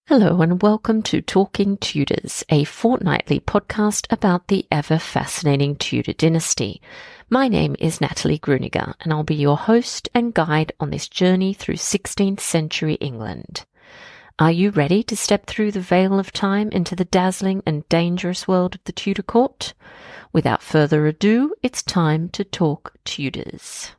Hello and welcome to Talking Tudors, a fortnightly podcast about the ever-fascinating Tudor dynasty. My name is Natalie Grueninger and I'll be your host and guide on this journey through 16th century England. Are you ready to step through the veil of time into the dazzling and dangerous world of the Tudor court? Without further ado, it's time to talk Tudors.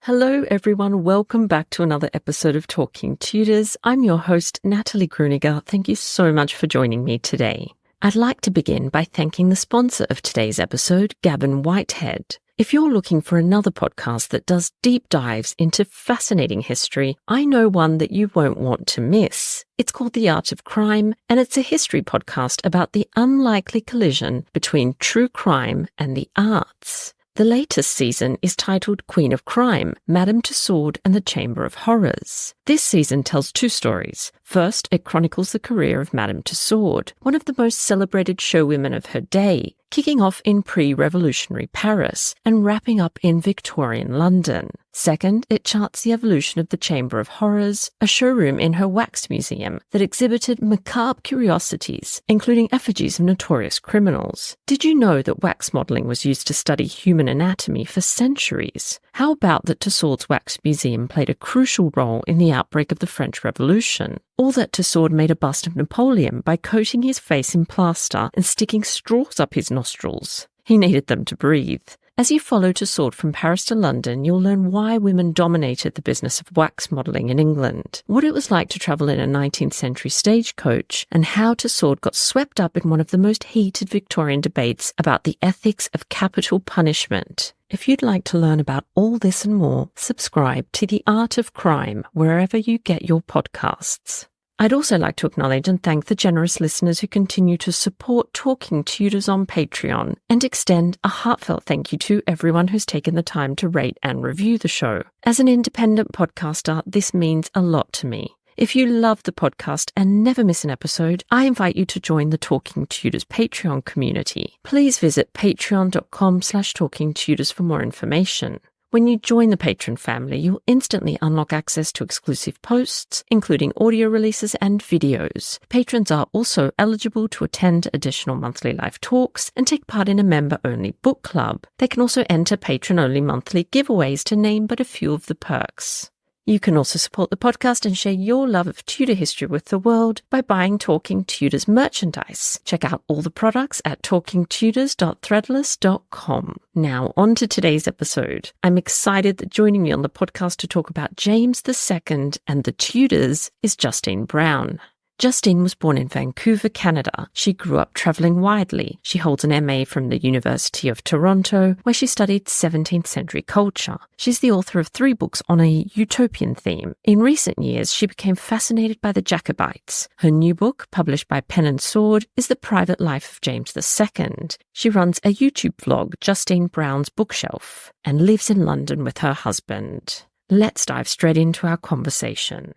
Hello everyone, welcome back to another episode of Talking Tudors. I'm your host, Natalie Grueninger. Thank you so much for joining me today. I'd like to begin by thanking the sponsor of today's episode, Gavin Whitehead. If you're looking for another podcast that does deep dives into fascinating history, I know one that you won't want to miss. It's called The Art of Crime, and it's a history podcast about the unlikely collision between true crime and the arts. The latest season is titled Queen of Crime, Madame Tussauds and the Chamber of Horrors. This season tells two stories. First, it chronicles the career of Madame Tussauds, one of the most celebrated showwomen of her day, kicking off in pre-revolutionary Paris and wrapping up in Victorian London. Second, it charts the evolution of the Chamber of Horrors, a showroom in her wax museum that exhibited macabre curiosities, including effigies of notorious criminals. Did you know that wax modelling was used to study human anatomy for centuries? How about that Tussauds Wax Museum played a crucial role in the outbreak of the French Revolution? Or that Tussauds made a bust of Napoleon by coating his face in plaster and sticking straws up his nostrils. He needed them to breathe. As you follow Tussauds from Paris to London, you'll learn why women dominated the business of wax modelling in England, what it was like to travel in a 19th century stagecoach, and how Tussauds got swept up in one of the most heated Victorian debates about the ethics of capital punishment. If you'd like to learn about all this and more, subscribe to The Art of Crime wherever you get your podcasts. I'd also like to acknowledge and thank the generous listeners who continue to support Talking Tudors on Patreon and extend a heartfelt thank you to everyone who's taken the time to rate and review the show. As an independent podcaster, this means a lot to me. If you love the podcast and never miss an episode, I invite you to join the Talking Tudors Patreon community. Please visit patreon.com/talkingtudors for more information. When you join the patron family, you'll instantly unlock access to exclusive posts, including audio releases and videos. Patrons are also eligible to attend additional monthly live talks and take part in a member-only book club. They can also enter patron-only monthly giveaways, to name but a few of the perks. You can also support the podcast and share your love of Tudor history with the world by buying Talking Tudors merchandise. Check out all the products at talkingtudors.threadless.com. Now, on to today's episode. I'm excited that joining me on the podcast to talk about James II and the Tudors is Justine Brown. Justine was born in Vancouver, Canada. She grew up travelling widely. She holds an MA from the University of Toronto, where she studied 17th century culture. She's the author of 3 books on a utopian theme. In recent years, she became fascinated by the Jacobites. Her new book, published by Pen and Sword, is The Private Life of James II. She runs a YouTube vlog, Justine Brown's Bookshelf, and lives in London with her husband. Let's dive straight into our conversation.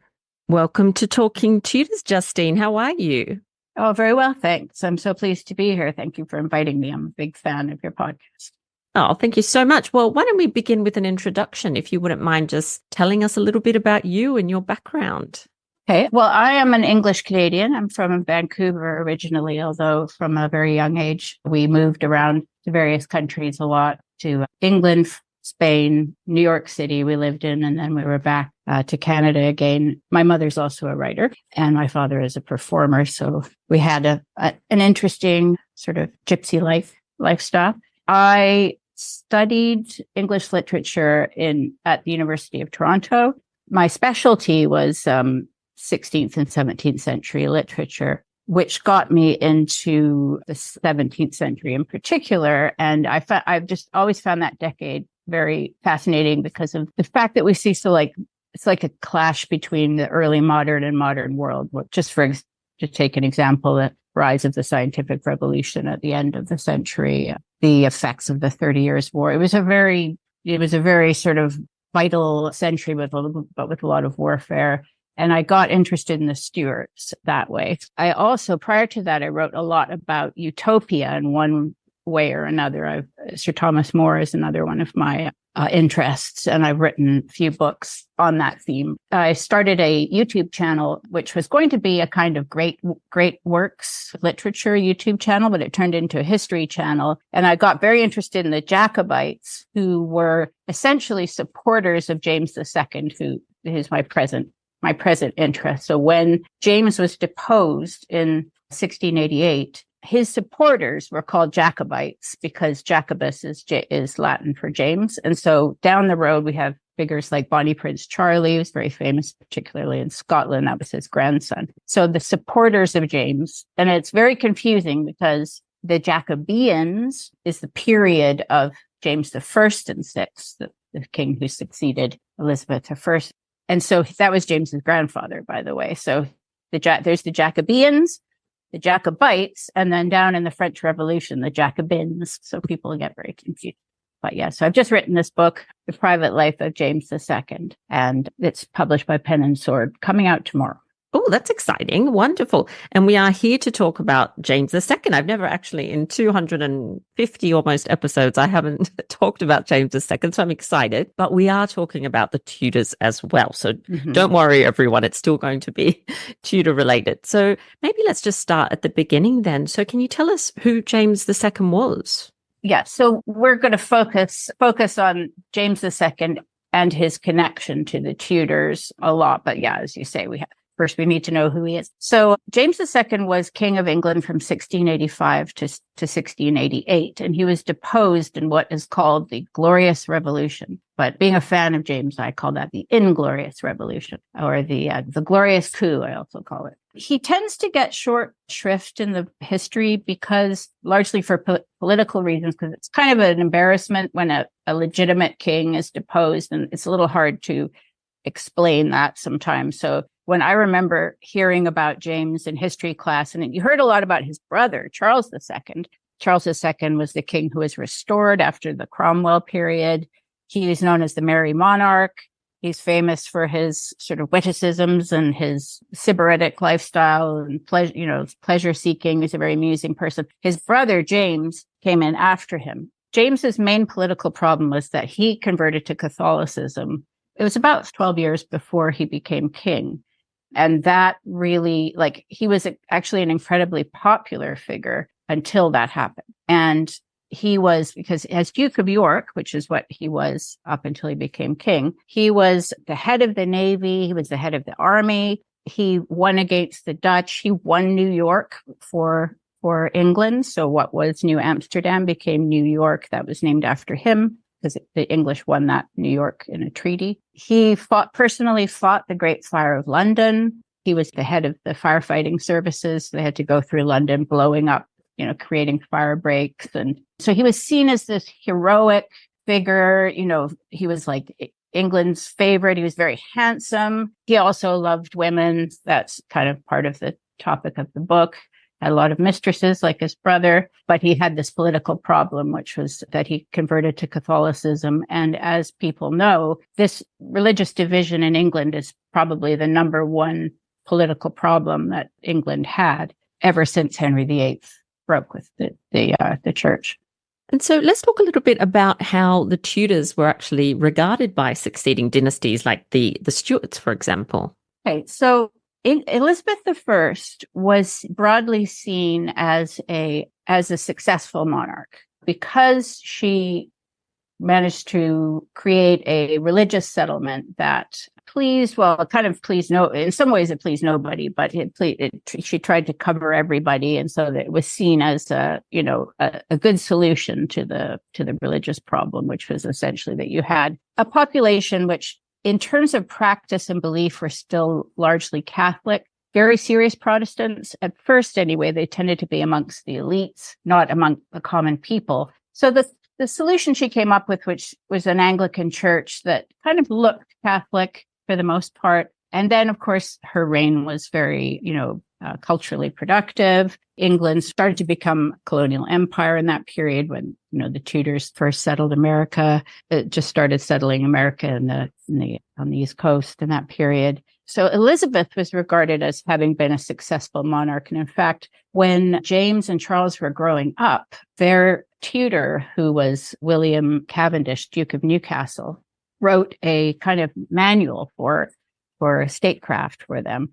Welcome to Talking Tudors, Justine. How are you? Oh, very well, thanks. I'm so pleased to be here. Thank you for inviting me. I'm a big fan of your podcast. Oh, thank you so much. Well, why don't we begin with an introduction, if you wouldn't mind just telling us a little bit about you and your background. Okay. Well, I am an English Canadian. I'm from Vancouver originally, although from a very young age, we moved around to various countries a lot, to England, Spain, New York City we lived in, and then we were back to Canada again. My mother's also a writer and my father is a performer. So we had an interesting sort of gypsy lifestyle. I studied English literature at the University of Toronto. My specialty was 16th and 17th century literature, which got me into the 17th century in particular. And I've just always found that decade very fascinating because of the fact that we see it's like a clash between the early modern and modern world. To take an example, the rise of the scientific revolution at the end of the century, the effects of the 30 Years' War. It was a very sort of vital century with a lot of warfare. And I got interested in the Stuarts that way. I also, prior to that, I wrote a lot about utopia in one way or another. Sir Thomas More is another one of my interests, and I've written a few books on that theme. I started a YouTube channel, which was going to be a kind of great works literature YouTube channel, but it turned into a history channel. And I got very interested in the Jacobites, who were essentially supporters of James II, who is my present interest. So when James was deposed in 1688, his supporters were called Jacobites because Jacobus is Latin for James. And so down the road, we have figures like Bonnie Prince Charlie, who's very famous, particularly in Scotland. That was his grandson. So the supporters of James, and it's very confusing because the Jacobeans is the period of James I and VI, the king who succeeded Elizabeth I. And so that was James's grandfather, by the way. So there's the Jacobeans, the Jacobites, and then down in the French Revolution, the Jacobins. So people get very confused. But yeah, so I've just written this book, The Private Life of James II, and it's published by Pen and Sword, coming out tomorrow. Oh, that's exciting. Wonderful. And we are here to talk about James II. I've never actually, in 250 almost episodes, I haven't talked about James II, so I'm excited. But we are talking about the Tudors as well. So don't worry, everyone. It's still going to be Tudor related. So maybe let's just start at the beginning then. So can you tell us who James II was? Yeah, so we're going to focus on James II and his connection to the Tudors a lot. But yeah, as you say, first, we need to know who he is. So James II was King of England from 1685 to 1688, and he was deposed in what is called the Glorious Revolution. But being a fan of James, I call that the Inglorious Revolution, or the Glorious Coup, I also call it. He tends to get short shrift in the history because largely for political reasons, because it's kind of an embarrassment when a legitimate king is deposed, and it's a little hard to explain that sometimes. So when I remember hearing about James in history class, and you heard a lot about his brother, Charles II. Charles II was the king who was restored after the Cromwell period. He is known as the Merry Monarch. He's famous for his sort of witticisms and his sybaritic lifestyle and pleasure seeking. He's a very amusing person. His brother, James, came in after him. James's main political problem was that he converted to Catholicism. It was about 12 years before he became king. And that really, he was actually an incredibly popular figure until that happened. And he was, because as Duke of York, which is what he was up until he became king, he was the head of the Navy. He was the head of the army. He won against the Dutch. He won New York for England. So what was New Amsterdam became New York. That was named after him, because the English won that New York in a treaty. He personally fought the Great Fire of London. He was the head of the firefighting services. They had to go through London, blowing up, creating fire breaks. And so he was seen as this heroic figure. He was like England's favorite. He was very handsome. He also loved women. That's kind of part of the topic of the book. Had a lot of mistresses like his brother, but he had this political problem, which was that he converted to Catholicism. And as people know, this religious division in England is probably the number one political problem that England had ever since Henry VIII broke with the church. And so let's talk a little bit about how the Tudors were actually regarded by succeeding dynasties like the Stuarts, for example. Okay, so Elizabeth I was broadly seen as a successful monarch because she managed to create a religious settlement that in some ways it pleased nobody, but she tried to cover everybody, and so that it was seen as a good solution to the religious problem, which was essentially that you had a population which, in terms of practice and belief, were still largely Catholic, very serious Protestants. At first, anyway, they tended to be amongst the elites, not among the common people. So the solution she came up with, which was an Anglican church that kind of looked Catholic, for the most part. And then, of course, her reign was very, culturally productive. England started to become a colonial empire in that period when, the Tudors first settled America. It just started settling America on the East Coast in that period. So Elizabeth was regarded as having been a successful monarch. And in fact, when James and Charles were growing up, their tutor, who was William Cavendish, Duke of Newcastle, wrote a kind of manual for statecraft for them.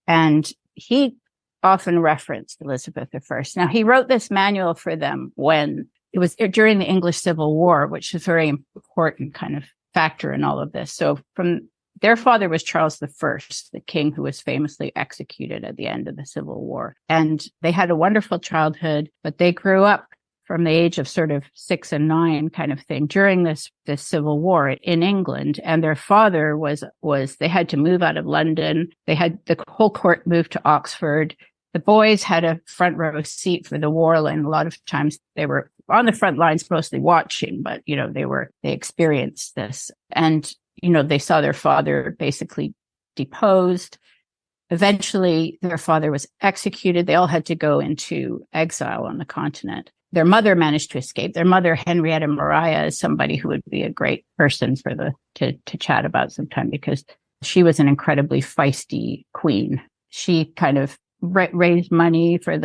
And he often referenced Elizabeth I. Now, he wrote this manual for them when it was during the English Civil War, which is a very important kind of factor in all of this. So their father was Charles I, the king who was famously executed at the end of the Civil War. And they had a wonderful childhood, but they grew up from the age of sort of 6 and 9 kind of thing during this Civil War in England. And their father they had to move out of London. They had the whole court moved to Oxford. The boys had a front row seat for the war, and a lot of times they were on the front lines mostly watching, but, they experienced this. And, they saw their father basically deposed. Eventually, their father was executed. They all had to go into exile on the continent. Their mother managed to escape. Their mother, Henrietta Maria, is somebody who would be a great person to chat about sometime because she was an incredibly feisty queen. She kind of raised money for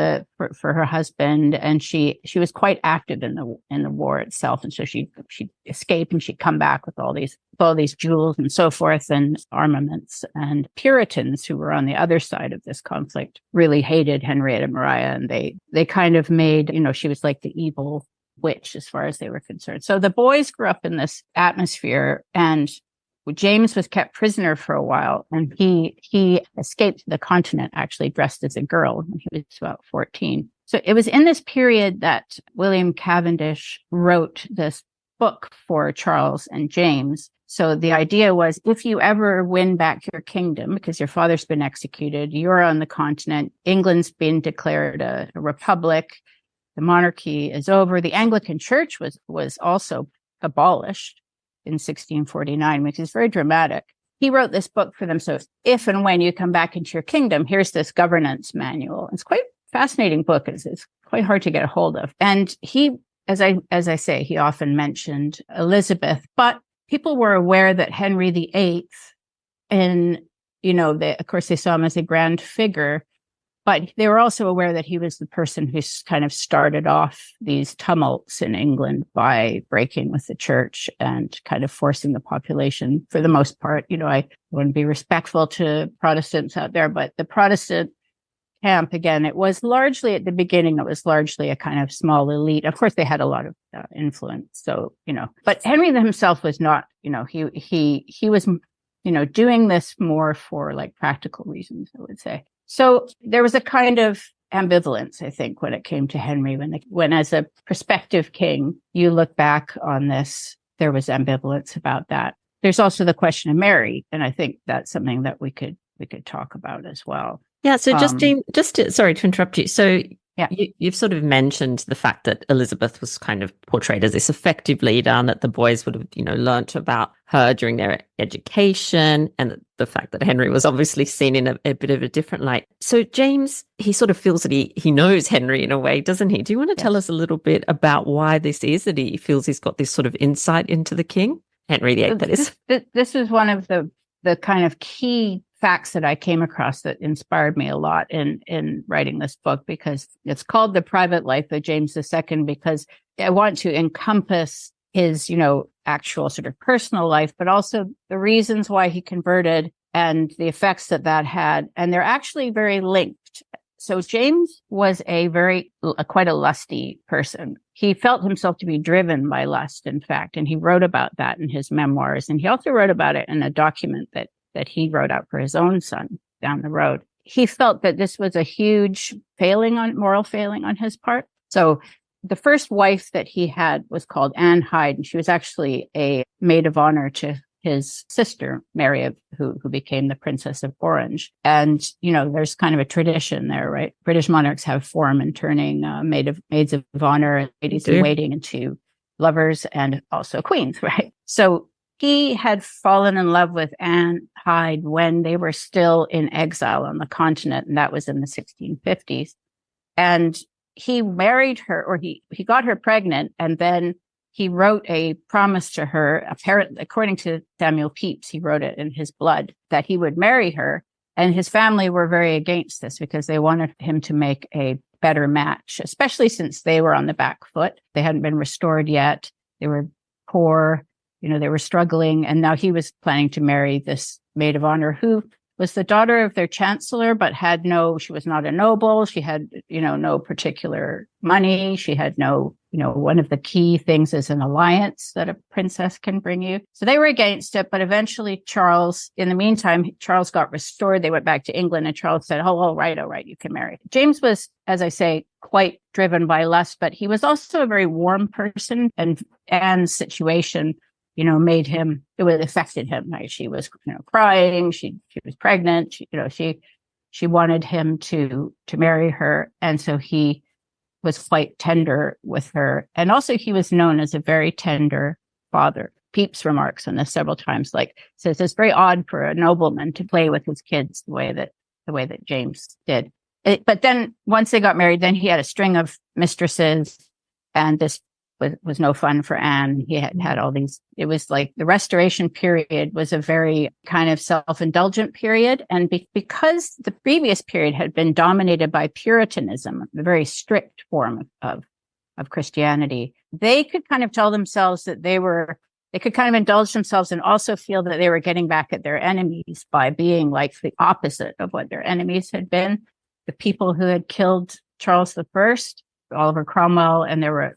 her husband, and she was quite active in the war itself. And so she'd escape and she'd come back with all these jewels and so forth and armaments. And Puritans, who were on the other side of this conflict, really hated Henrietta Maria, and they kind of made, she was like the evil witch as far as they were concerned. So the boys grew up in this atmosphere, and James was kept prisoner for a while, and he escaped the continent actually dressed as a girl when he was about 14. So it was in this period that William Cavendish wrote this book for Charles and James. So the idea was, if you ever win back your kingdom, because your father's been executed, you're on the continent, England's been declared a republic, the monarchy is over. The Anglican Church was also abolished in 1649, which is very dramatic. He wrote this book for them. So if and when you come back into your kingdom, here's this governance manual. It's quite a fascinating book. It's quite hard to get a hold of. And he, as I say, he often mentioned Elizabeth, but people were aware that Henry VIII, and, of course they saw him as a grand figure, but they were also aware that he was the person who kind of started off these tumults in England by breaking with the church and kind of forcing the population, for the most part. I wouldn't be respectful to Protestants out there, but the Protestant camp, again, it was largely at the beginning, it was largely a kind of small elite. Of course, they had a lot of influence. So, but Henry himself was not, he was, doing this more for like practical reasons, I would say. So there was a kind of ambivalence, I think, when it came to Henry, when as a prospective king, you look back on this, there was ambivalence about that. There's also the question of Mary, and I think that's something that we could talk about as well. Yeah. So Justine, sorry to interrupt you. So yeah, you've sort of mentioned the fact that Elizabeth was kind of portrayed as this effective leader, and that the boys would have, learnt about her during their education, and the fact that Henry was obviously seen in a bit of a different light. So James, he sort of feels that he knows Henry in a way, doesn't he? Do you want to tell us a little bit about why this is, that he feels he's got this sort of insight into the king? Henry VIII, that is. This is one of the kind of key facts that I came across that inspired me a lot in writing this book, because it's called The Private Life of James II, because I want to encompass his, actual sort of personal life, but also the reasons why he converted and the effects that had. And they're actually very linked. So James was quite a lusty person. He felt himself to be driven by lust, in fact, and he wrote about that in his memoirs. And he also wrote about it in a document that he wrote out for his own son down the road. He felt that this was a huge moral failing on his part. So the first wife that he had was called Anne Hyde, and she was actually a maid of honor to his sister, Mary, who became the Princess of Orange. And, there's kind of a tradition there, right? British monarchs have form in turning maids of honor and ladies in waiting into lovers and also queens, right? So he had fallen in love with Anne Hyde when they were still in exile on the continent, and that was in the 1650s. And he married her, or he got her pregnant, and then he wrote a promise to her, apparently, according to Samuel Pepys, he wrote it in his blood, that he would marry her. And his family were very against this because they wanted him to make a better match, especially since they were on the back foot. They hadn't been restored yet. They were poor, they were struggling. And now he was planning to marry this maid of honor who was the daughter of their chancellor, but she was not a noble. She had, no particular money. She had no, one of the key things is an alliance that a princess can bring you. So they were against it. But eventually in the meantime, Charles got restored. They went back to England and Charles said, all right, you can marry. James was, as I say, quite driven by lust, but he was also a very warm person, and Anne's situation it affected him. Right? She was, crying. She was pregnant. She wanted him to marry her. And so he was quite tender with her. And also he was known as a very tender father. Pepys remarks on this several times, says it's very odd for a nobleman to play with his kids the way that James did. But then once they got married, then he had a string of mistresses, and this was no fun for Anne. He had all these, it was like the Restoration period was a very kind of self-indulgent period. And because the previous period had been dominated by Puritanism, a very strict form of Christianity, they could kind of tell themselves that they could kind of indulge themselves and also feel that they were getting back at their enemies by being like the opposite of what their enemies had been. The people who had killed Charles I, Oliver Cromwell, and there were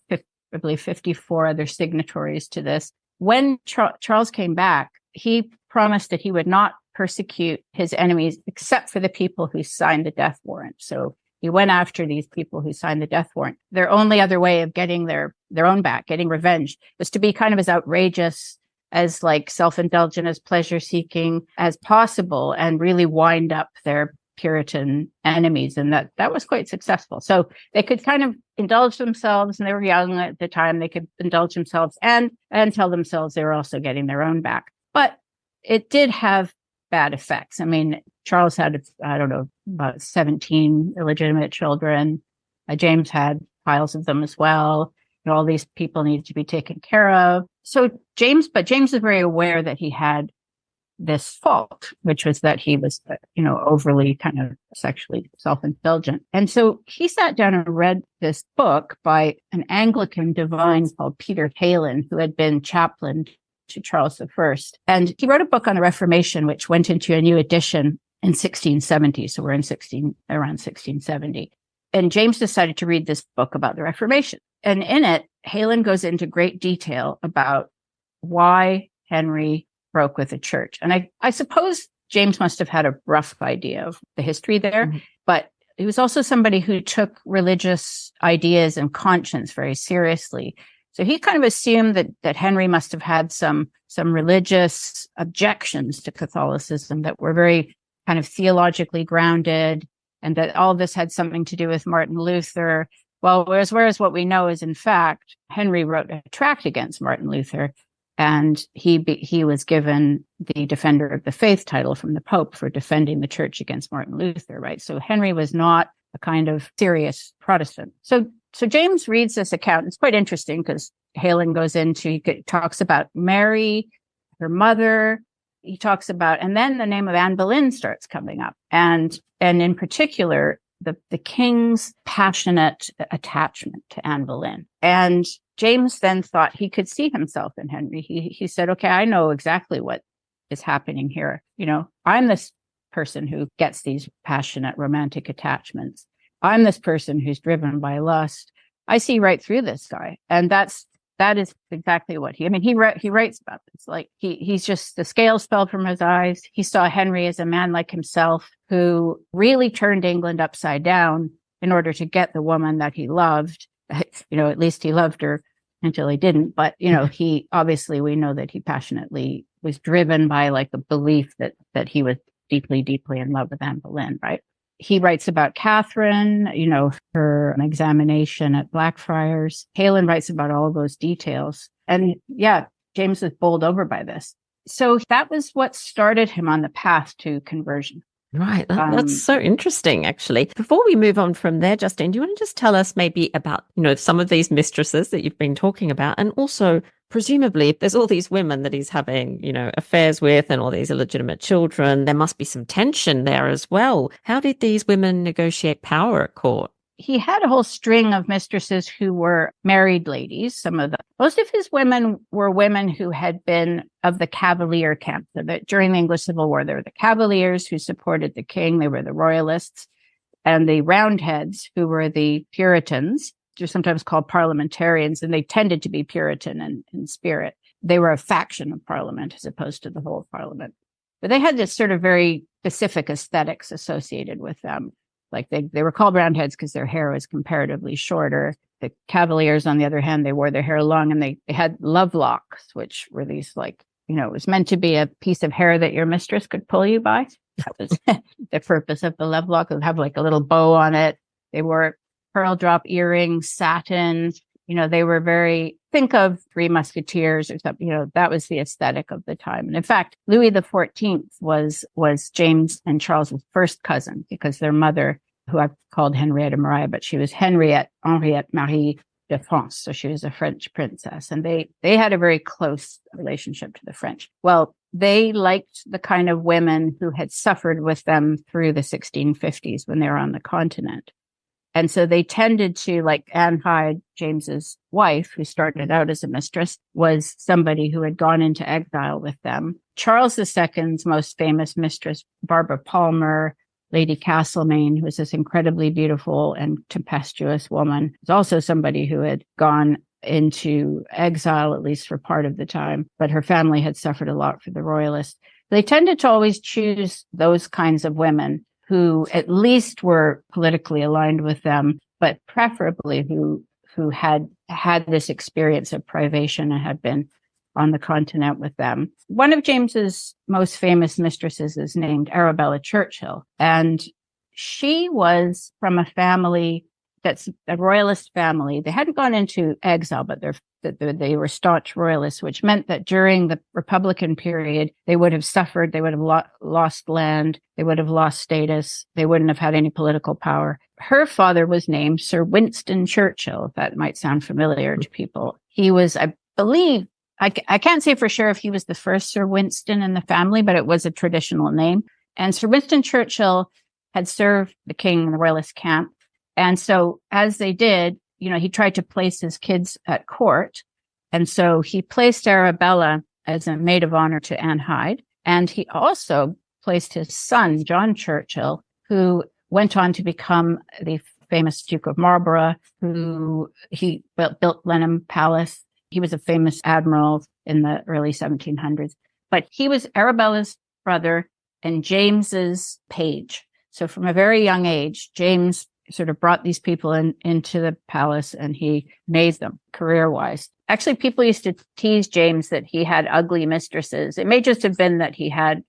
I believe 54 other signatories to this. When Charles came back, he promised that he would not persecute his enemies except for the people who signed the death warrant. So he went after these people who signed the death warrant. Their only other way of getting their own back, getting revenge, was to be kind of as outrageous, as like self-indulgent, as pleasure-seeking as possible, and really wind up their Puritan enemies. And that was quite successful. So they could kind of indulge themselves, and they were young at the time. They could indulge themselves and tell themselves they were also getting their own back. But it did have bad effects. I mean, Charles had, about 17 illegitimate children. James had piles of them as well. All these people needed to be taken care of. So James is very aware that he had this fault, which was that he was, overly kind of sexually self-indulgent. And so he sat down and read this book by an Anglican divine called Peter Heylin, who had been chaplain to Charles I. And he wrote a book on the Reformation, which went into a new edition in 1670. So we're in around 1670. And James decided to read this book about the Reformation. And in it, Heylin goes into great detail about why Henry broke with the church. And I suppose James must have had a rough idea of the history there, but he was also somebody who took religious ideas and conscience very seriously. So he kind of assumed that Henry must have had some religious objections to Catholicism that were very kind of theologically grounded, and that all this had something to do with Martin Luther. Well, whereas what we know is, in fact, Henry wrote a tract against Martin Luther, and he was given the Defender of the Faith title from the Pope for defending the church against Martin Luther, right? So Henry was not a kind of serious Protestant. So James reads this account. It's quite interesting because Heylin he talks about Mary, her mother. He talks about, and then the name of Anne Boleyn starts coming up. And in particular, the king's passionate attachment to Anne Boleyn. And James then thought he could see himself in Henry. He said, okay, I know exactly what is happening here. I'm this person who gets these passionate romantic attachments. I'm this person who's driven by lust. I see right through this guy. And that is exactly what he writes about this. Like he's just, the scales fell from his eyes. He saw Henry as a man like himself who really turned England upside down in order to get the woman that he loved. At least he loved her until he didn't. But, he obviously, we know that he passionately was driven by like the belief that he was deeply, deeply in love with Anne Boleyn, right? He writes about Catherine, her examination at Blackfriars. Heylin writes about all of those details. And yeah, James was bowled over by this. So that was what started him on the path to conversion. Right. That's so interesting, actually. Before we move on from there, Justine, do you want to just tell us maybe about, some of these mistresses that you've been talking about? And also, presumably, if there's all these women that he's having, affairs with and all these illegitimate children, there must be some tension there as well. How did these women negotiate power at court? He had a whole string of mistresses who were married ladies. Most of his women were women who had been of the Cavalier camp. So that during the English Civil War, there were the Cavaliers who supported the king. They were the Royalists, and the Roundheads, who were the Puritans. They're sometimes called parliamentarians, and they tended to be Puritan in spirit. They were a faction of Parliament as opposed to the whole Parliament. But they had this sort of very specific aesthetics associated with them. Like they were called Roundheads because their hair was comparatively shorter. The Cavaliers, on the other hand, they wore their hair long, and they had love locks, which were these it was meant to be a piece of hair that your mistress could pull you by. That was the purpose of the love lock. It would have like a little bow on it. They wore pearl drop earrings, satin. They were think of Three Musketeers or something, that was the aesthetic of the time. And in fact, Louis XIV was James and Charles's first cousin, because their mother, who I've called Henrietta Maria, but she was Henriette Marie de France. So she was a French princess, and they had a very close relationship to the French. Well, they liked the kind of women who had suffered with them through the 1650s when they were on the continent. And so they tended to, like Anne Hyde, James's wife, who started out as a mistress, was somebody who had gone into exile with them. Charles II's most famous mistress, Barbara Palmer, Lady Castlemaine, who was this incredibly beautiful and tempestuous woman, was also somebody who had gone into exile, at least for part of the time, but her family had suffered a lot for the Royalists. They tended to always choose those kinds of women who at least were politically aligned with them, but preferably who had this experience of privation and had been on the continent with them. One of James's most famous mistresses is named Arabella Churchill, and she was from a family that's a royalist family. They hadn't gone into exile, but they were staunch royalists, which meant that during the Republican period, they would have suffered. They would have lost land. They would have lost status. They wouldn't have had any political power. Her father was named Sir Winston Churchill. If that might sound familiar to people. He was, I believe, I can't say for sure if he was the first Sir Winston in the family, but it was a traditional name. And Sir Winston Churchill had served the king in the royalist camp. And so as they did, he tried to place his kids at court. And so he placed Arabella as a maid of honor to Anne Hyde. And he also placed his son, John Churchill, who went on to become the famous Duke of Marlborough, who he built Blenheim Palace. He was a famous admiral in the early 1700s. But he was Arabella's brother and James's page. So from a very young age, James sort of brought these people into the palace, and he made them career-wise. Actually, people used to tease James that he had ugly mistresses. It may just have been that he had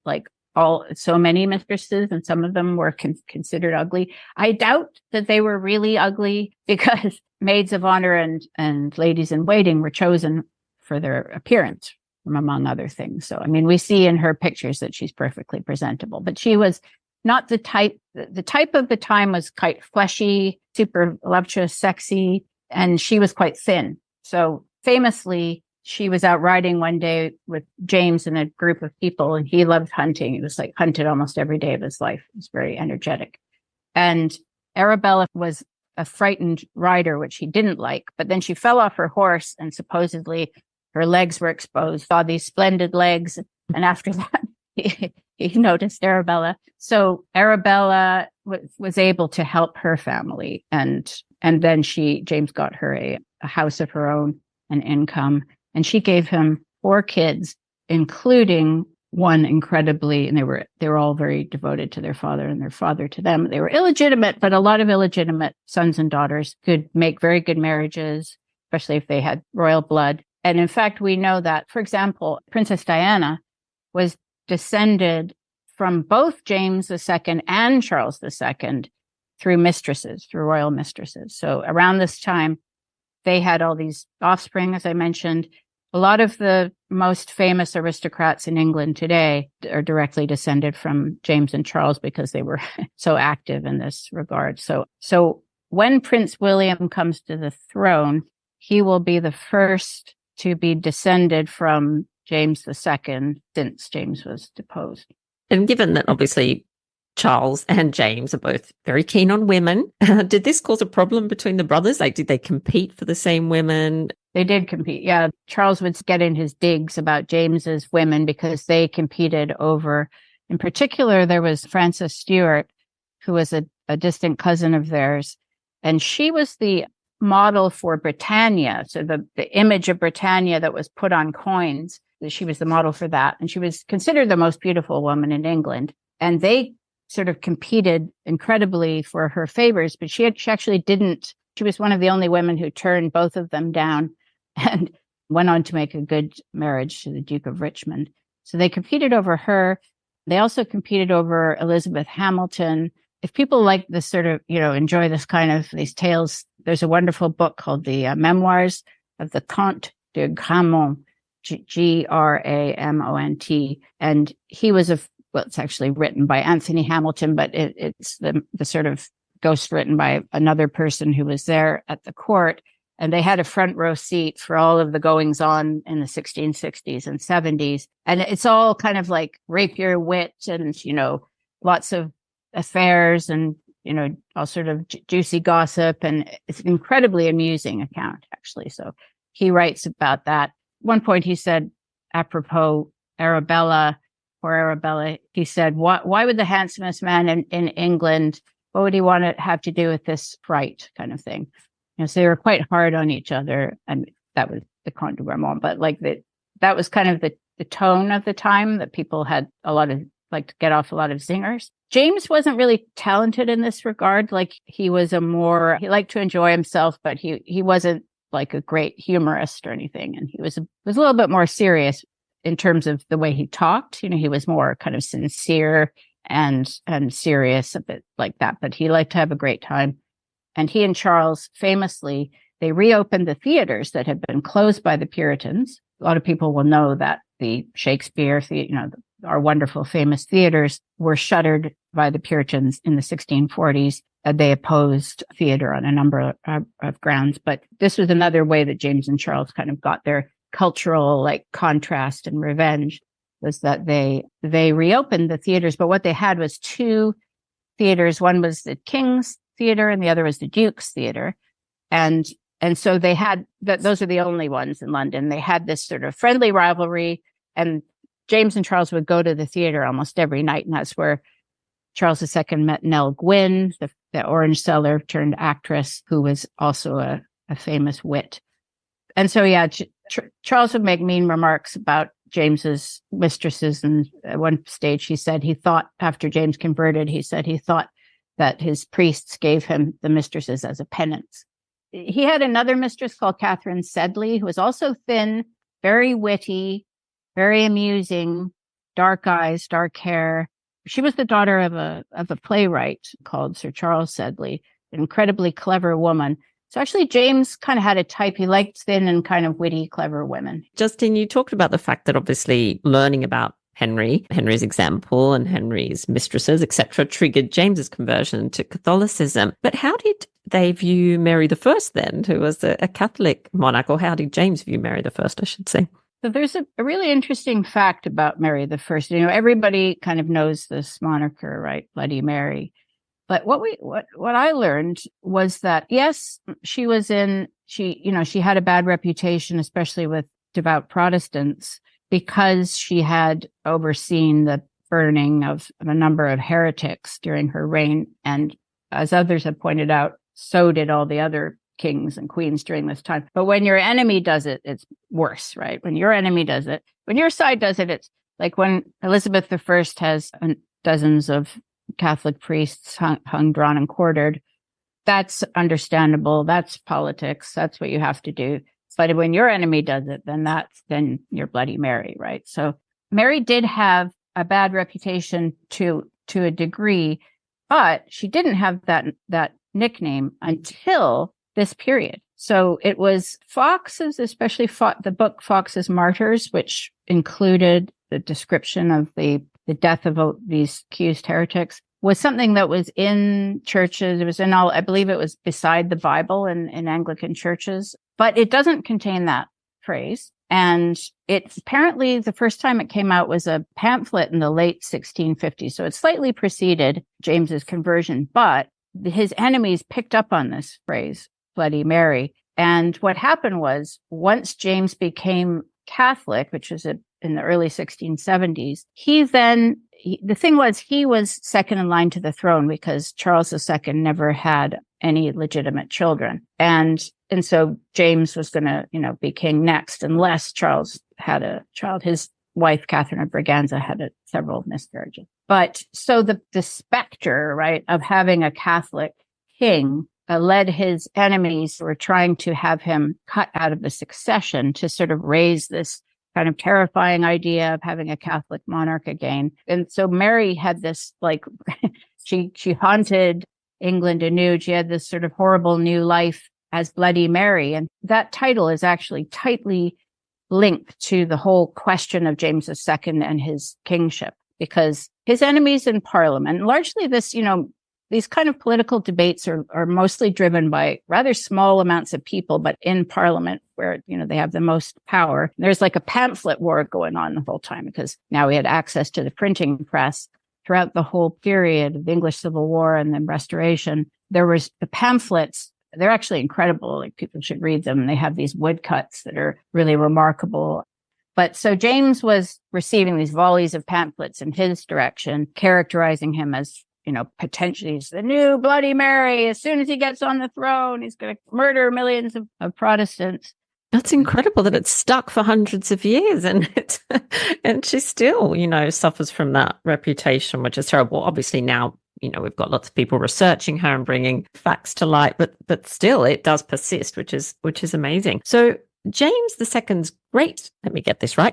so many mistresses, and some of them were considered ugly. I doubt that they were really ugly, because maids of honor and ladies in waiting were chosen for their appearance, among other things. So, we see in her pictures that she's perfectly presentable, but she was not the type of the time was quite fleshy, super voluptuous, sexy, and she was quite thin. So famously, she was out riding one day with James and a group of people, and he loved hunting. He was hunted almost every day of his life. He was very energetic. And Arabella was a frightened rider, which he didn't like, but then she fell off her horse, and supposedly her legs were exposed, saw these splendid legs. And after that, he noticed Arabella. So Arabella was able to help her family. And then James got her a house of her own, an income. And she gave him 4 kids, including one incredibly, and they were all very devoted to their father and their father to them. They were illegitimate, but a lot of illegitimate sons and daughters could make very good marriages, especially if they had royal blood. And in fact, we know that, for example, Princess Diana was descended from both James II and Charles II through royal mistresses. So around this time, they had all these offspring, as I mentioned. A lot of the most famous aristocrats in England today are directly descended from James and Charles because they were so active in this regard. So when Prince William comes to the throne, he will be the first to be descended from James II since James was deposed. And given that obviously Charles and James are both very keen on women, did this cause a problem between the brothers? Like, did they compete for the same women? They did compete. Yeah. Charles would get in his digs about James's women because they competed over, in particular, there was Frances Stuart, who was a distant cousin of theirs. And she was the model for Britannia. So the image of Britannia that was put on coins, she was the model for that. And she was considered the most beautiful woman in England. And they sort of competed incredibly for her favors, but she actually didn't. She was one of the only women who turned both of them down and went on to make a good marriage to the Duke of Richmond. So they competed over her. They also competed over Elizabeth Hamilton. If people like this sort of, enjoy this kind of these tales, there's a wonderful book called the Memoirs of the Comte de Gramont, Gramont. And he was it's actually written by Anthony Hamilton, but it's the sort of ghost written by another person who was there at the court. And they had a front row seat for all of the goings on in the 1660s and 70s. And it's all kind of like rapier wit and, lots of affairs and, all sort of juicy gossip. And it's an incredibly amusing account, actually. So he writes about that. At one point he said, apropos Arabella, he said, why would the handsomest man in England, what would he want to have to do with this fright kind of thing? So they were quite hard on each other. And that was the Comte de Gramont, but that was kind of the tone of the time, that people had a lot of, to get off a lot of zingers. James wasn't really talented in this regard. He liked to enjoy himself, but he wasn't like a great humorist or anything. And he was a little bit more serious in terms of the way he talked. He was more kind of sincere and serious, a bit like that, but he liked to have a great time. And he and Charles famously, they reopened the theaters that had been closed by the Puritans. A lot of people will know that the Shakespeare, our wonderful famous theaters were shuttered by the Puritans in the 1640s. They opposed theater on a number of grounds, but this was another way that James and Charles kind of got their cultural contrast and revenge, was that they reopened the theaters. But what they had was two theaters. One was the King's Theater and the other was the Duke's Theater. And so they had those are the only ones in London. They had this sort of friendly rivalry, and James and Charles would go to the theater almost every night. And that's where Charles II met Nell Gwynn, the orange seller turned actress, who was also a famous wit. And so, Charles would make mean remarks about James's mistresses. And at one stage, he said he thought, after James converted, he thought that his priests gave him the mistresses as a penance. He had another mistress called Catherine Sedley, who was also thin, very witty, very amusing, dark eyes, dark hair. She was the daughter of a playwright called Sir Charles Sedley, an incredibly clever woman. So actually, James kind of had a type. He liked thin and kind of witty, clever women. Justine, you talked about the fact that obviously learning about Henry's example and Henry's mistresses, etc., triggered James's conversion to Catholicism. But how did they view Mary I then, who was a Catholic monarch, or how did James view Mary I should say? So there's a really interesting fact about Mary I. Everybody kind of knows this moniker, right? Bloody Mary. But what I learned was that, yes, she had a bad reputation, especially with devout Protestants, because she had overseen the burning of a number of heretics during her reign. And as others have pointed out, so did all the other kings and queens during this time. But when your enemy does it, it's worse, right? When your enemy does it, when your side does it, it's like when Elizabeth I has dozens of Catholic priests hung, drawn, and quartered. That's understandable. That's politics. That's what you have to do. But when your enemy does it, then you're Bloody Mary, right? So Mary did have a bad reputation to a degree, but she didn't have that nickname until this period. So it was Fox's, especially the book Fox's Martyrs, which included the description of the death of these accused heretics, was something that was in churches. It was in I believe it was beside the Bible in Anglican churches, but it doesn't contain that phrase. And it apparently the first time it came out was a pamphlet in the late 1650s. So it slightly preceded James's conversion, but his enemies picked up on this phrase, Bloody Mary. And what happened was once James became Catholic, which was in the early 1670s, the thing was he was second in line to the throne because Charles II never had any legitimate children. And so James was going to, be king next unless Charles had a child. His wife, Catherine of Braganza, had several miscarriages. But so the specter, right, of having a Catholic king led his enemies who were trying to have him cut out of the succession to sort of raise this kind of terrifying idea of having a Catholic monarch again. And so Mary had this, she haunted England anew. She had this sort of horrible new life as Bloody Mary. And that title is actually tightly linked to the whole question of James II and his kingship, because his enemies in Parliament, largely this, these kind of political debates are mostly driven by rather small amounts of people, but in Parliament where, they have the most power. There's like a pamphlet war going on the whole time because now we had access to the printing press. Throughout the whole period of the English Civil War and then Restoration, there was the pamphlets. They're actually incredible. Like people should read them. They have these woodcuts that are really remarkable. But so James was receiving these volleys of pamphlets in his direction, characterizing him as, potentially he's the new Bloody Mary. As soon as he gets on the throne, he's going to murder millions of Protestants. That's incredible that it's stuck for hundreds of years and she still, suffers from that reputation, which is terrible. Obviously now, we've got lots of people researching her and bringing facts to light, but still it does persist, which is amazing. So James II's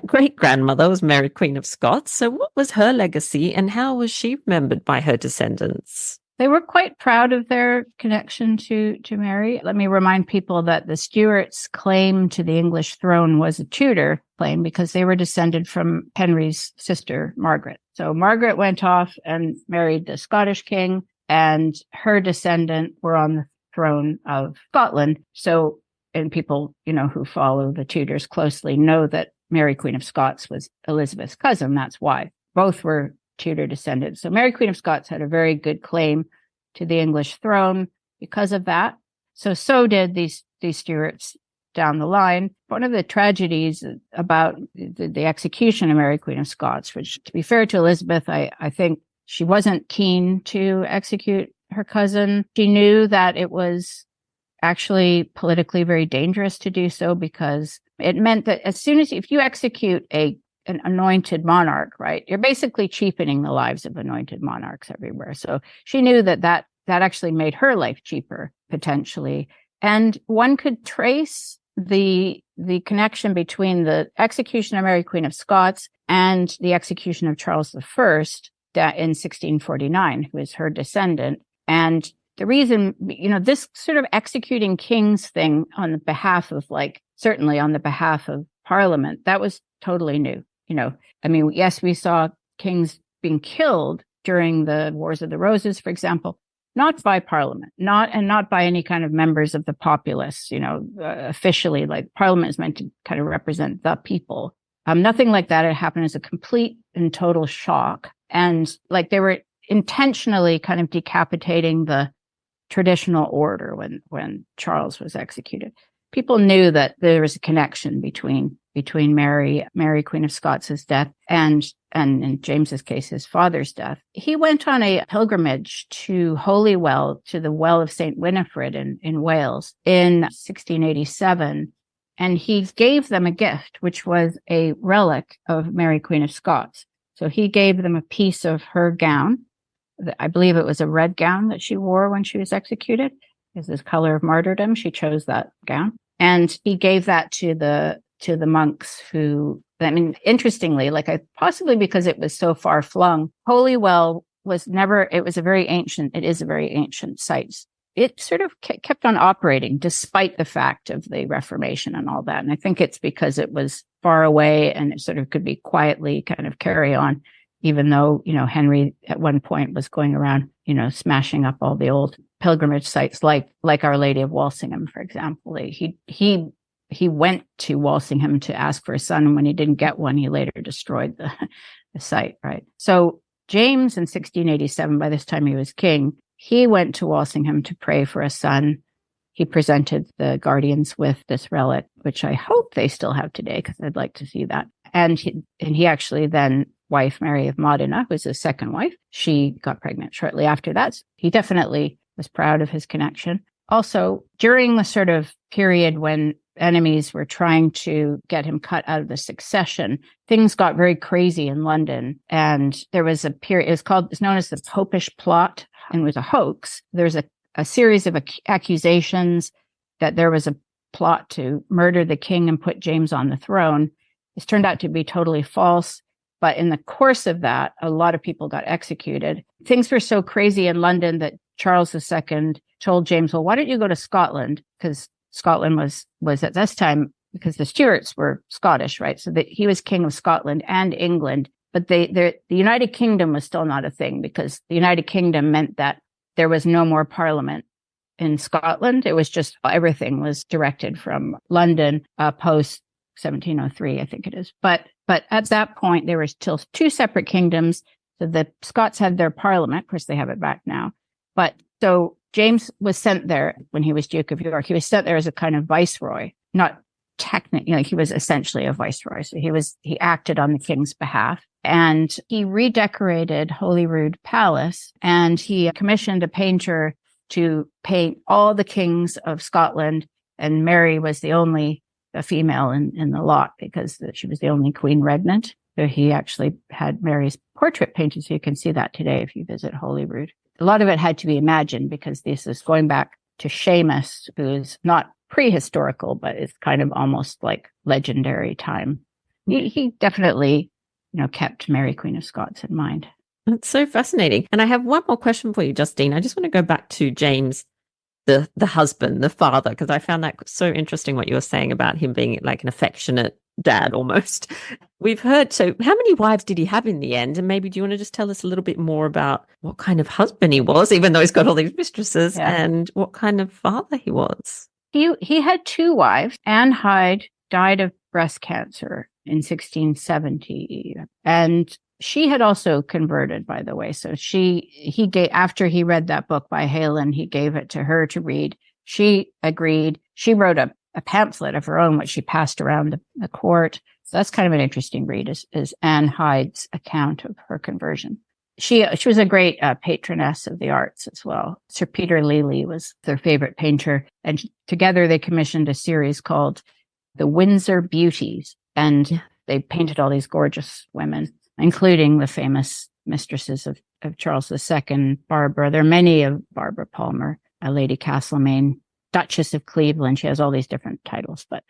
great-grandmother was Mary, Queen of Scots. So what was her legacy and how was she remembered by her descendants? They were quite proud of their connection to Mary. Let me remind people that the Stuarts' claim to the English throne was a Tudor claim because they were descended from Henry's sister, Margaret. So Margaret went off and married the Scottish king, and her descendant were on the throne of Scotland. So, and people, who follow the Tudors closely know that Mary, Queen of Scots was Elizabeth's cousin. That's why both were Tudor descendants. So Mary, Queen of Scots had a very good claim to the English throne because of that. So did these Stuarts down the line. One of the tragedies about the execution of Mary, Queen of Scots, which, to be fair to Elizabeth, I think she wasn't keen to execute her cousin. She knew that it was actually politically very dangerous to do so because it meant that if you execute an anointed monarch, right, you're basically cheapening the lives of anointed monarchs everywhere. So she knew that actually made her life cheaper, potentially. And one could trace the connection between the execution of Mary, Queen of Scots, and the execution of Charles I in 1649, who is her descendant. And the reason, this sort of executing kings thing on the behalf of, certainly on the behalf of Parliament, that was totally new. Yes, we saw kings being killed during the Wars of the Roses, for example, not by Parliament, not by any kind of members of the populace, officially. Parliament is meant to kind of represent the people. Nothing like that had happened as a complete and total shock. And they were intentionally kind of decapitating the traditional order when Charles was executed. People knew that there was a connection between Mary, Queen of Scots' death and in James's case, his father's death. He went on a pilgrimage to Holywell, to the well of St. Winifred in Wales in 1687. And he gave them a gift, which was a relic of Mary, Queen of Scots. So he gave them a piece of her gown. I believe it was a red gown that she wore when she was executed. Is this color of martyrdom. She chose that gown. And he gave that to the monks who, interestingly, possibly because it was so far flung, Holywell it is a very ancient site. it sort of kept on operating despite the fact of the Reformation and all that. And I think it's because it was far away and it sort of could be quietly kind of carry on, even though, Henry at one point was going around, smashing up all the old pilgrimage sites, like Our Lady of Walsingham, for example. He went to Walsingham to ask for a son, and when he didn't get one, he later destroyed the site, right? So James in 1687, by this time he was king, he went to Walsingham to pray for a son. He presented the guardians with this relic, which I hope they still have today, because I'd like to see that. And he actually then, wife Mary of Modena, who was his second wife, she got pregnant shortly after that. So he definitely was proud of his connection. Also, during the sort of period when enemies were trying to get him cut out of the succession, things got very crazy in London. And there was a period, it's known as the Popish Plot, and it was a hoax. There's a series of accusations that there was a plot to murder the king and put James on the throne. It's turned out to be totally false. But in the course of that, a lot of people got executed. Things were so crazy in London that Charles II told James, well, why don't you go to Scotland? Because Scotland was at this time, because the Stuarts were Scottish, right? So that he was king of Scotland and England. But the United Kingdom was still not a thing, because the United Kingdom meant that there was no more parliament in Scotland. It was just everything was directed from London post 1703, I think it is. But at that point, there were still two separate kingdoms. So the Scots had their parliament. Of course, they have it back now. But so James was sent there when he was Duke of York. He was sent there as a kind of viceroy, not technically, he was essentially a viceroy. So he acted on the king's behalf. And he redecorated Holyrood Palace, and he commissioned a painter to paint all the kings of Scotland. And Mary was the only female in the lot, because she was the only queen regnant. So he actually had Mary's portrait painted. So you can see that today if you visit Holyrood. A lot of it had to be imagined, because this is going back to Seamus, who's not prehistorical, but it's kind of almost like legendary time. He definitely, kept Mary, Queen of Scots in mind. That's so fascinating. And I have one more question for you, Justine. I just want to go back to James, the husband, the father, because I found that so interesting what you were saying about him being like an affectionate dad almost. We've heard, so how many wives did he have in the end? And maybe do you want to just tell us a little bit more about what kind of husband he was, even though he's got all these mistresses, and what kind of father he was? He had two wives. Anne Hyde died of breast cancer in 1670. And she had also converted, by the way. So he gave, after he read that book by Heylin, he gave it to her to read. She agreed. She wrote a pamphlet of her own, which she passed around the court. So that's kind of an interesting read, is Anne Hyde's account of her conversion. She was a great patroness of the arts as well. Sir Peter Lely was their favorite painter. And together they commissioned a series called The Windsor Beauties. And they painted all these gorgeous women, including the famous mistresses of Charles II, Barbara. There are many of Barbara Palmer, Lady Castlemaine, Duchess of Cleveland. She has all these different titles. But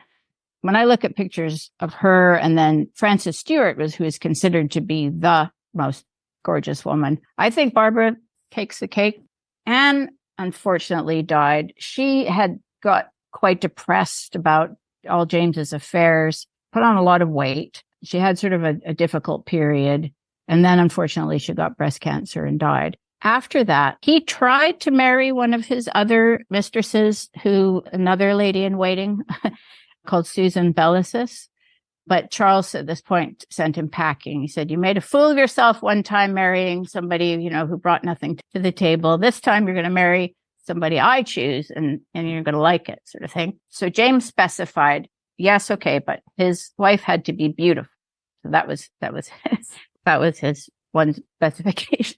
when I look at pictures of her, and then Frances Stuart who is considered to be the most gorgeous woman, I think Barbara takes the cake. Anne, unfortunately, died. She had got quite depressed about all James's affairs, put on a lot of weight. She had sort of a difficult period. And then, unfortunately, she got breast cancer and died. After that, he tried to marry one of his other mistresses, another lady in waiting called Susan Bellasis. But Charles at this point sent him packing. He said, you made a fool of yourself one time marrying somebody, who brought nothing to the table. This time you're going to marry somebody I choose, and you're going to like it, sort of thing. So James specified, yes, okay, but his wife had to be beautiful. So that was his one specification.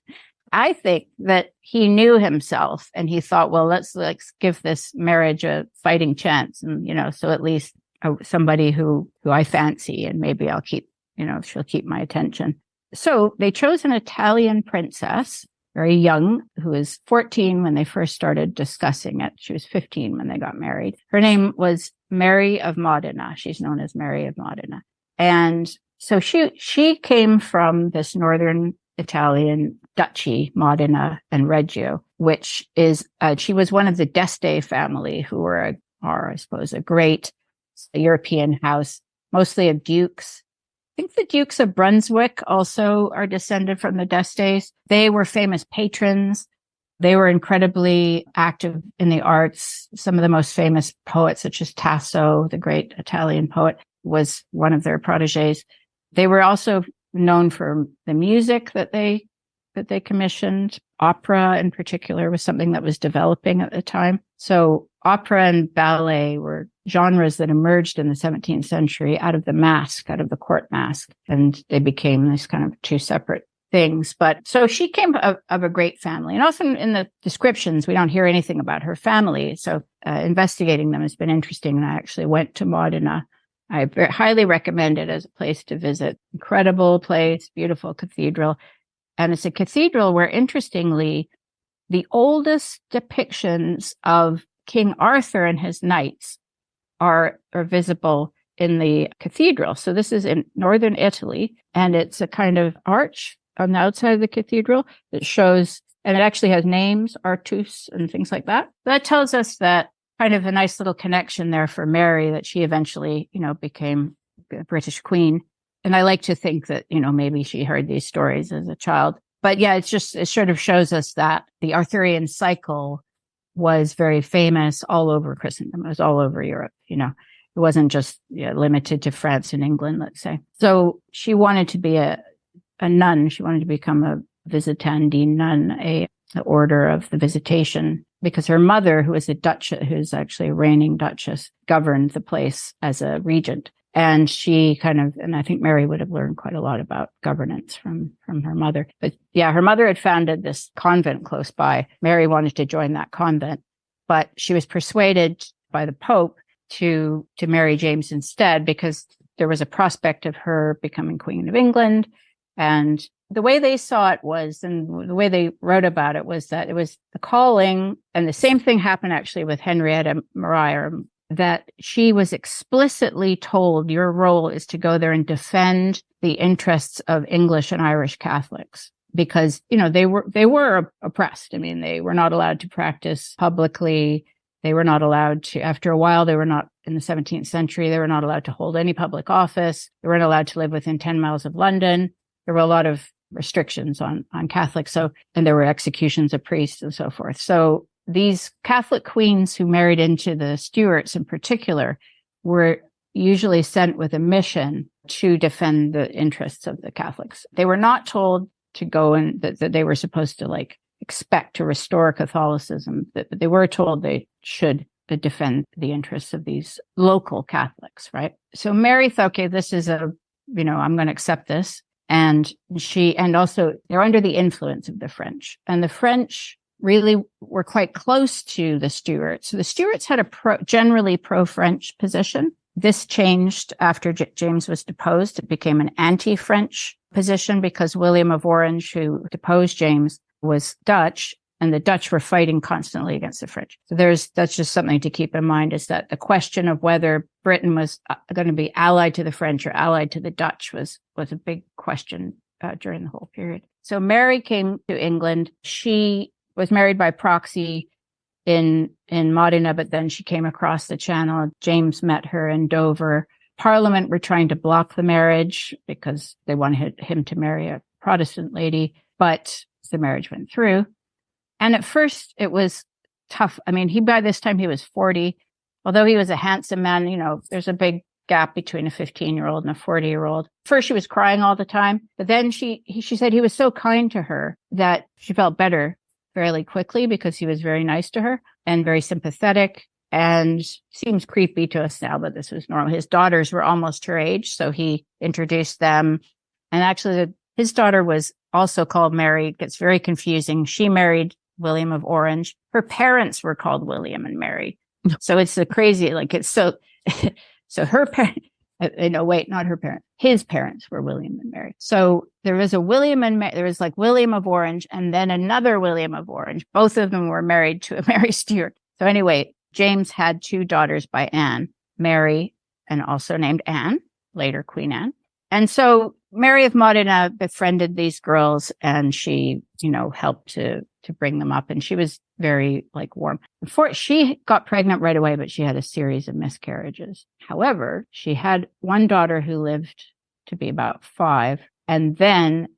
I think that he knew himself, and he thought, well, let's give this marriage a fighting chance. And, so at least somebody who I fancy, and maybe I'll keep, she'll keep my attention. So they chose an Italian princess, very young, who was 14 when they first started discussing it. She was 15 when they got married. Her name was Mary of Modena. She's known as Mary of Modena. And so she came from this northern Italian duchy, Modena and Reggio, which is, she was one of the d'Este family who are, I suppose, a great European house, mostly of dukes. I think the Dukes of Brunswick also are descended from the d'Estes. They were famous patrons. They were incredibly active in the arts. Some of the most famous poets, such as Tasso, the great Italian poet, was one of their proteges. They were also known for the music that they commissioned. Opera in particular was something that was developing at the time. So opera and ballet were genres that emerged in the 17th century out of the masque, out of the court masque, and they became this kind of two separate things. But so she came of a great family. And often in the descriptions, we don't hear anything about her family. So investigating them has been interesting. And I actually went to Modena. I highly recommend it as a place to visit. Incredible place, beautiful cathedral. And it's a cathedral where, interestingly, the oldest depictions of King Arthur and his knights are visible in the cathedral. So this is in northern Italy, and it's a kind of arch on the outside of the cathedral that shows, and it actually has names, Artus and things like that. That tells us that kind of a nice little connection there for Mary, that she eventually, became a British queen. And I like to think that, maybe she heard these stories as a child. But yeah, it sort of shows us that the Arthurian cycle was very famous all over Christendom. It was all over Europe, It wasn't just limited to France and England, let's say. So she wanted to be a nun. She wanted to become a Visitandine nun, a order of the Visitation, because her mother, who was who's actually a reigning duchess, governed the place as a regent. And she and I think Mary would have learned quite a lot about governance from her mother. But yeah, her mother had founded this convent close by. Mary wanted to join that convent, but she was persuaded by the Pope to marry James instead, because there was a prospect of her becoming Queen of England. And the way they saw it was, and the way they wrote about it was that it was a calling. And the same thing happened actually with Henrietta Maria, that she was explicitly told, your role is to go there and defend the interests of English and Irish Catholics, because, they were oppressed. I mean, they were not allowed to practice publicly. They were not allowed to, after a while, they were not, in the 17th century, they were not allowed to hold any public office. They weren't allowed to live within 10 miles of London. There were a lot of restrictions on Catholics. And there were executions of priests and so forth. So these Catholic queens who married into the Stuarts in particular were usually sent with a mission to defend the interests of the Catholics. They were not told to go and that they were supposed to expect to restore Catholicism, but they were told they should defend the interests of these local Catholics, right? So Mary thought, okay, this is I'm going to accept this. And also they're under the influence of the French, and the French really were quite close to the Stuarts. So the Stuarts had a generally pro-French position. This changed after James was deposed. It became an anti-French position because William of Orange, who deposed James, was Dutch, and the Dutch were fighting constantly against the French. So that's just something to keep in mind, is that the question of whether Britain was going to be allied to the French or allied to the Dutch was a big question during the whole period. So Mary came to England. She was married by proxy in Modena, but then she came across the channel. James met her in Dover. Parliament were trying to block the marriage because they wanted him to marry a Protestant lady, but the marriage went through. And at first it was tough. I mean, by this time he was 40. Although he was a handsome man, there's a big gap between a 15-year-old and a 40-year-old. First she was crying all the time, but then she said he was so kind to her that she felt better fairly quickly, because he was very nice to her and very sympathetic, and seems creepy to us now, but this was normal. His daughters were almost her age, so he introduced them. And actually his daughter was also called Mary. It gets very confusing. She married William of Orange. Her parents were called William and Mary. So it's a crazy, so her parents, not her parents. His parents were William and Mary. So there was a William and Mary, there was William of Orange and then another William of Orange. Both of them were married to a Mary Stuart. So anyway, James had two daughters by Anne, Mary, and also named Anne, later Queen Anne. And so Mary of Modena befriended these girls, and she, helped to bring them up. And she was very warm. Before she got pregnant right away, but she had a series of miscarriages. However, she had one daughter who lived to be about 5. And then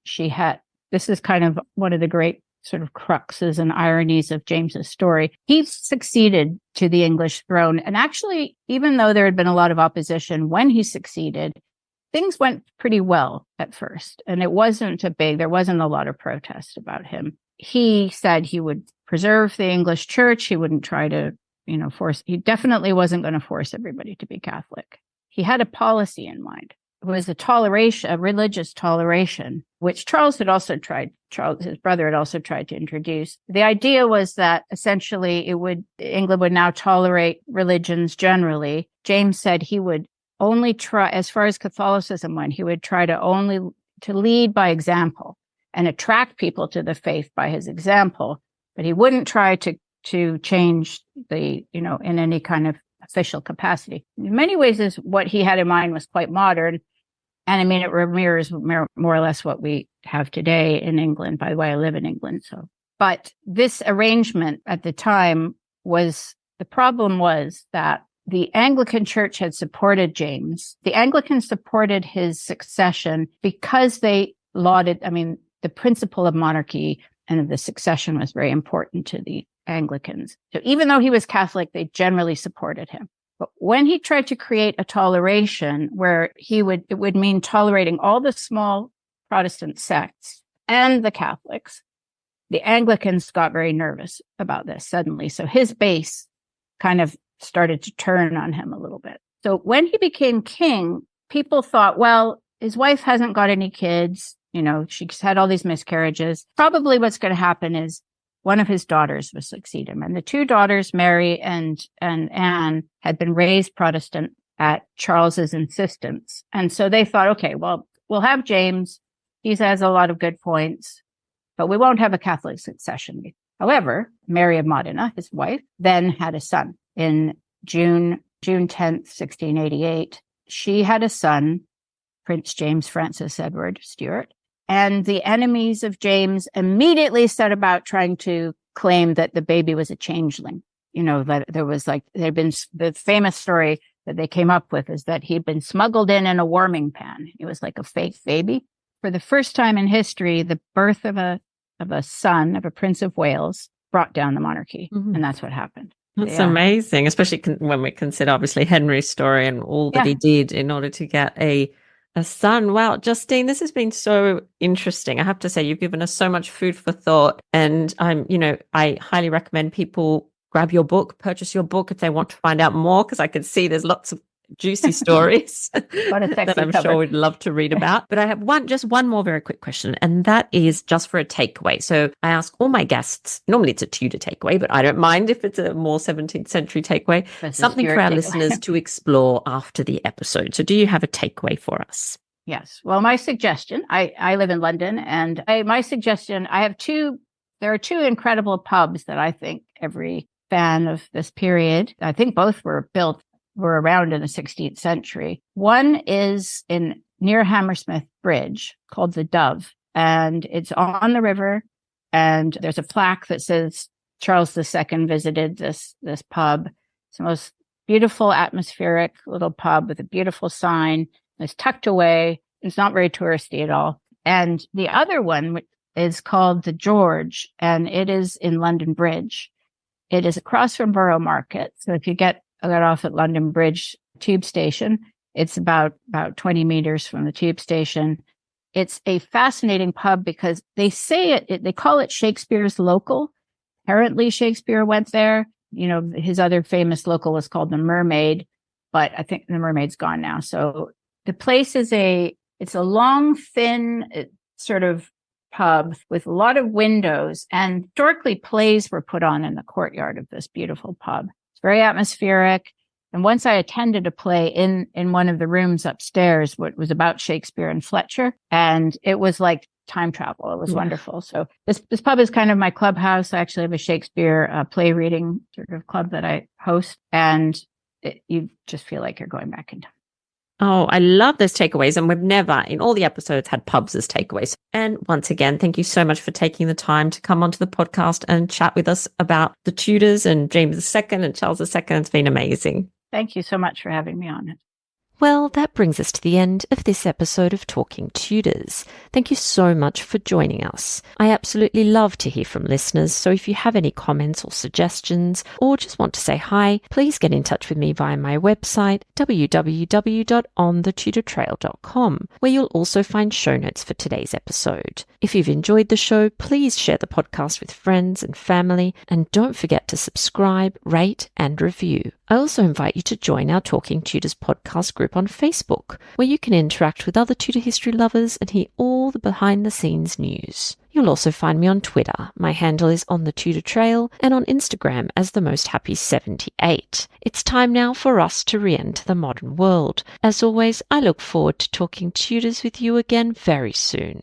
this is kind of one of the great sort of cruxes and ironies of James's story. He succeeded to the English throne. And actually, even though there had been a lot of opposition when he succeeded, things went pretty well at first. And there wasn't a lot of protest about him. He said he would preserve the English church. He wouldn't try to, he definitely wasn't going to force everybody to be Catholic. He had a policy in mind. It was a religious toleration, which Charles, his brother, had also tried to introduce. The idea was that essentially England would now tolerate religions generally. James said he would only try, as far as Catholicism went, he would try to lead by example and attract people to the faith by his example, but he wouldn't try to change in any kind of official capacity. In many ways, what he had in mind was quite modern. And I mean, it mirrors more or less what we have today in England. By the way, I live in England. But this arrangement at the time the problem was that the Anglican Church had supported James. The Anglicans supported his succession because they lauded, the principle of monarchy and of the succession was very important to the Anglicans. So even though he was Catholic, they generally supported him. But when he tried to create a toleration where it would mean tolerating all the small Protestant sects and the Catholics, the Anglicans got very nervous about this suddenly. So his base kind of started to turn on him a little bit. So when he became king, people thought, well, his wife hasn't got any kids. She's had all these miscarriages. Probably what's going to happen is one of his daughters will succeed him. And the 2 daughters, Mary and Anne, had been raised Protestant at Charles's insistence. And so they thought, okay, well, we'll have James. He has a lot of good points, but we won't have a Catholic succession. However, Mary of Modena, his wife, then had a son in June 10th, 1688. She had a son, Prince James Francis Edward Stuart. And the enemies of James immediately set about trying to claim that the baby was a changeling. That there'd been the famous story that they came up with is that he'd been smuggled in a warming pan. He was like a fake baby. For the first time in history, the birth of a son of a Prince of Wales brought down the monarchy. Mm-hmm. And that's what happened. That's amazing, especially when we consider obviously Henry's story and all that he did in order to get a son. Wow, Justine, this has been so interesting. I have to say, you've given us so much food for thought. And I highly recommend people grab your book, purchase your book if they want to find out more, because I can see there's lots of juicy stories that I'm sure we'd love to read about. But I have one more very quick question, and that is just for a takeaway. So I ask all my guests, normally it's a Tudor takeaway, but I don't mind if it's a more 17th century takeaway, something for our listeners to explore after the episode. So do you have a takeaway for us? Yes. Well, my suggestion, I live in London, and my suggestion, there are 2 incredible pubs that I think every fan of this period, I think both were around in the 16th century. One is near Hammersmith Bridge called the Dove, and it's on the river. And there's a plaque that says Charles II visited this pub. It's the most beautiful, atmospheric little pub with a beautiful sign. It's tucked away. It's not very touristy at all. And the other one is called the George, and it is in London Bridge. It is across from Borough Market. So if you get off at London Bridge tube station. It's about 20 meters from the tube station. It's a fascinating pub because they call it Shakespeare's local. Apparently Shakespeare went there. His other famous local was called the Mermaid, but I think the Mermaid's gone now. So the place it's a long, thin sort of pub with a lot of windows, and historically plays were put on in the courtyard of this beautiful pub. Very atmospheric. And once I attended a play in one of the rooms upstairs, what was about Shakespeare and Fletcher. And it was like time travel. It was wonderful. So this pub is kind of my clubhouse. I actually have a Shakespeare play reading sort of club that I host. And you just feel like you're going back in time. Oh, I love those takeaways. And we've never, in all the episodes, had pubs as takeaways. And once again, thank you so much for taking the time to come onto the podcast and chat with us about the Tudors and James II and Charles II. It's been amazing. Thank you so much for having me on it. Well, that brings us to the end of this episode of Talking Tudors. Thank you so much for joining us. I absolutely love to hear from listeners, so if you have any comments or suggestions, or just want to say hi, please get in touch with me via my website, www.onthetudortrail.com, where you'll also find show notes for today's episode. If you've enjoyed the show, please share the podcast with friends and family, and don't forget to subscribe, rate, and review. I also invite you to join our Talking Tudors podcast group on Facebook, where you can interact with other Tudor history lovers and hear all the behind-the-scenes news. You'll also find me on Twitter. My handle is On The Tudor Trail, and on Instagram as The Most Happy 78. It's time now for us to re-enter the modern world. As always, I look forward to talking Tudors with you again very soon.